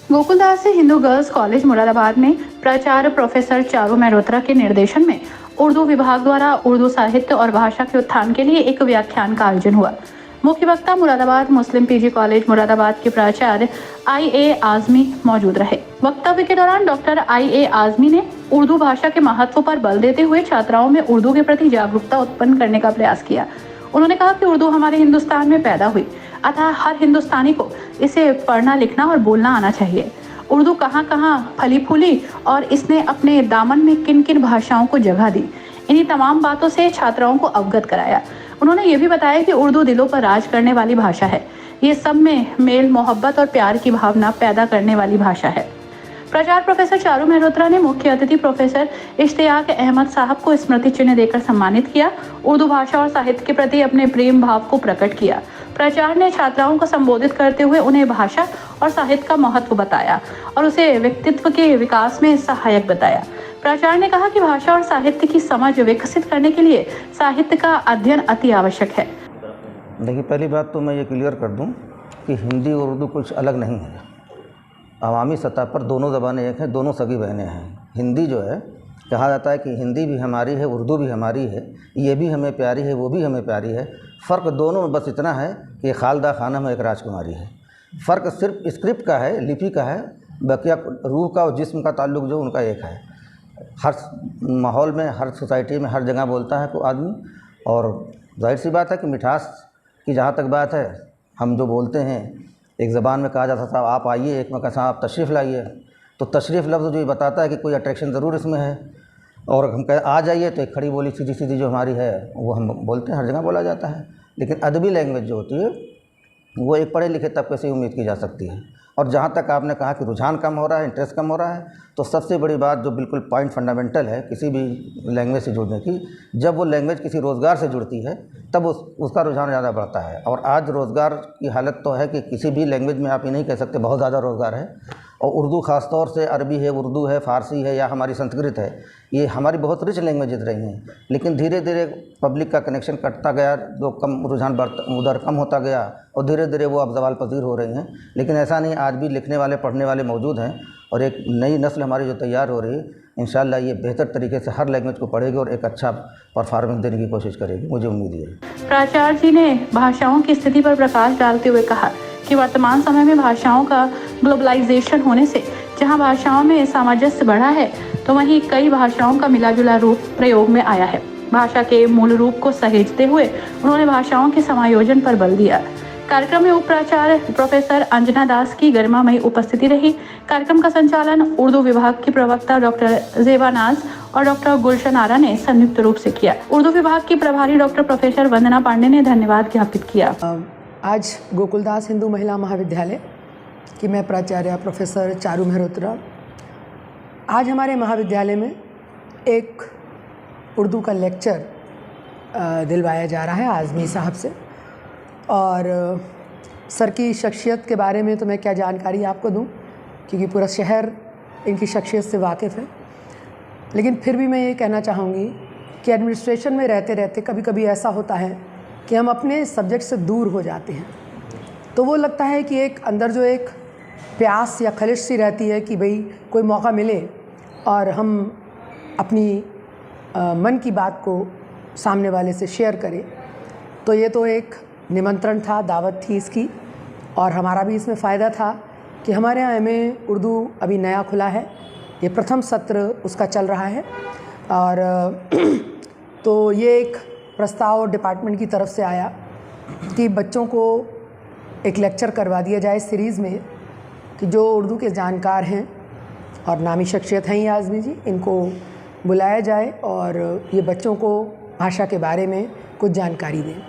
Gokuldas Hindu girls college Moradabad में प्राचार्य professor Charu Mehrotra के निर्देशन में उर्दू विभाग द्वारा उर्दू साहित्य और भाषा के उत्थान के लिए एक व्याख्यान का आयोजन हुआ। मुख्य वक्ता मुरादाबाद मुस्लिम पीजी कॉलेज मुरादाबाद के प्राचार्य IA आजमी मौजूद रहे। वक्तव्य के दौरान डॉक्टर IA आजमी ने उर्दू भाषा के महत्व पर बल देते हुए छात्राओं में उर्दू के प्रति जागरूकता उत्पन्न करने का प्रयास किया। उन्होंने कहा कि उर्दू हमारे हिंदुस्तान में पैदा हुई, अतः हर हिंदुस्तानी को इसे पढ़ना, लिखना और बोलना आना चाहिए। उर्दू कहाँ कहाँ फली फूली और इसने अपने दामन में किन किन भाषाओं को जगह दी, इन्हीं तमाम बातों से छात्राओं को अवगत कराया। उन्होंने ये भी बताया कि उर्दू दिलों पर राज करने वाली भाषा है। ये सब में मेल, मोहब्बत और प्यार की भावना पैदा करने वाली भाषा है। प्राचार्य प्रोफेसर चारू मेहरोत्रा ने मुख्य अतिथि प्रोफेसर इश्तियाक अहमद साहब को स्मृति चिन्ह देकर सम्मानित किया। उर्दू भाषा और साहित्य के प्रति अपने प्रेम भाव को प्रकट किया। प्राचार्य ने छात्राओं को संबोधित करते हुए उन्हें भाषा और साहित्य का महत्व बताया और उसे व्यक्तित्व के विकास में सहायक बताया। प्राचार्य ने कहा कि भाषा और साहित्य की समझ विकसित करने के लिए साहित्य का अध्ययन अति आवश्यक है। देखिए, पहली बात तो मैं ये क्लियर कर दूं कि हिंदी और उर्दू कुछ अलग नहीं है। अवामी सतह पर दोनों ज़बानें एक हैं, दोनों सगी बहनें हैं। हिंदी जो है, कहा जाता है कि हिंदी भी हमारी है, उर्दू भी हमारी है, ये भी हमें प्यारी है, वो भी हमें प्यारी है। फ़र्क दोनों में बस इतना है कि खालदा खानम एक राजकुमारी है। फ़र्क सिर्फ स्क्रिप्ट का है, लिपि का है, बाकी रूह का और जिस्म का ताल्लुक जो उनका एक है। हर माहौल में, हर सोसाइटी में, हर जगह बोलता है कोई आदमी, और जाहिर सी बात है कि मिठास की जहाँ तक बात है, हम जो बोलते हैं, एक ज़बान में कहा जाता था आप आइए, एक में कहा आप तशरीफ़ लाइए, तो तशरीफ़ लफ्ज़ जो ये बताता है कि कोई अट्रैक्शन ज़रूर इसमें है। और हम कहें आ जाइए तो एक खड़ी बोली सीधी सीधी जो हमारी है वो हम बोलते हैं, हर जगह बोला जाता है। लेकिन अदबी लैंग्वेज जो होती है वो एक पढ़े लिखे तबके से उम्मीद की जा सकती है। और जहाँ तक आपने कहा कि रुझान कम हो रहा है, इंटरेस्ट कम हो रहा है, तो सबसे बड़ी बात जो बिल्कुल पॉइंट फंडामेंटल है किसी भी लैंग्वेज से जुड़ने की, जब वो लैंग्वेज किसी रोज़गार से जुड़ती है तब उसका रुझान ज़्यादा बढ़ता है। और आज रोज़गार की हालत तो है कि किसी भी लैंग्वेज में आप ये नहीं कह सकते बहुत ज़्यादा रोज़गार है। और उर्दू ख़ास तौर से, अरबी है, उर्दू है, फ़ारसी है या हमारी संस्कृत है, ये हमारी बहुत रिच लैंग्वेजेज रही हैं। लेकिन धीरे धीरे पब्लिक का कनेक्शन कटता गया, जो कम रुझान उधर कम होता गया और धीरे धीरे वो अब ज़वाल पज़ीर हो रही हैं। लेकिन ऐसा नहीं, आज भी लिखने वाले, पढ़ने वाले मौजूद हैं और एक नई नस्ल हमारी जो तैयार हो रही है, इंशाअल्लाह ये बेहतर तरीके से हर लैंग्वेज को पढ़ेगी और एक अच्छा परफॉर्मेंस देने की कोशिश करेगी, मुझे उम्मीद है। प्राचार्य जी ने भाषाओं की स्थिति पर प्रकाश डालते हुए कहा कि वर्तमान समय में भाषाओं का ग्लोबलाइजेशन होने से जहां भाषाओं में सामंजस्य बढ़ा है, तो वहीं कई भाषाओं का मिला जुला रूप प्रयोग में आया है। भाषा के मूल रूप को सहेजते हुए उन्होंने भाषाओं के समायोजन पर बल दिया। कार्यक्रम में उप प्राचार्य प्रोफेसर अंजना दास की गरिमामयी उपस्थिति रही। कार्यक्रम का संचालन उर्दू विभाग की प्रवक्ता डॉक्टर जेबा नाज और डॉक्टर गुलशन आरा ने संयुक्त रूप से किया। उर्दू विभाग की प्रभारी डॉक्टर प्रोफेसर वंदना पांडे ने धन्यवाद ज्ञापित किया। आज गोकुलदास हिंदू महिला महाविद्यालय की मैं प्राचार्य प्रोफेसर चारू मेहरोत्रा, आज हमारे महाविद्यालय में एक उर्दू का लेक्चर दिलवाया जा रहा है आज़मी साहब से। और सर की शख्सियत के बारे में तो मैं क्या जानकारी आपको दूं, क्योंकि पूरा शहर इनकी शख्सियत से वाकिफ़ है। लेकिन फिर भी मैं ये कहना चाहूँगी कि एडमिनिस्ट्रेशन में रहते रहते कभी कभी ऐसा होता है कि हम अपने सब्जेक्ट से दूर हो जाते हैं, तो वो लगता है कि एक अंदर जो एक प्यास या खलिश सी रहती है कि भाई कोई मौका मिले और हम अपनी मन की बात को सामने वाले से शेयर करें। तो ये तो एक निमंत्रण था, दावत थी इसकी, और हमारा भी इसमें फ़ायदा था कि हमारे यहाँ में उर्दू अभी नया खुला है, ये प्रथम सत्र उसका चल रहा है। और तो ये एक प्रस्ताव डिपार्टमेंट की तरफ से आया कि बच्चों को एक लेक्चर करवा दिया जाए सीरीज़ में, कि जो उर्दू के जानकार हैं और नामी शख्सियत हैं ये आज़मी जी, इनको बुलाया जाए और ये बच्चों को भाषा के बारे में कुछ जानकारी दें।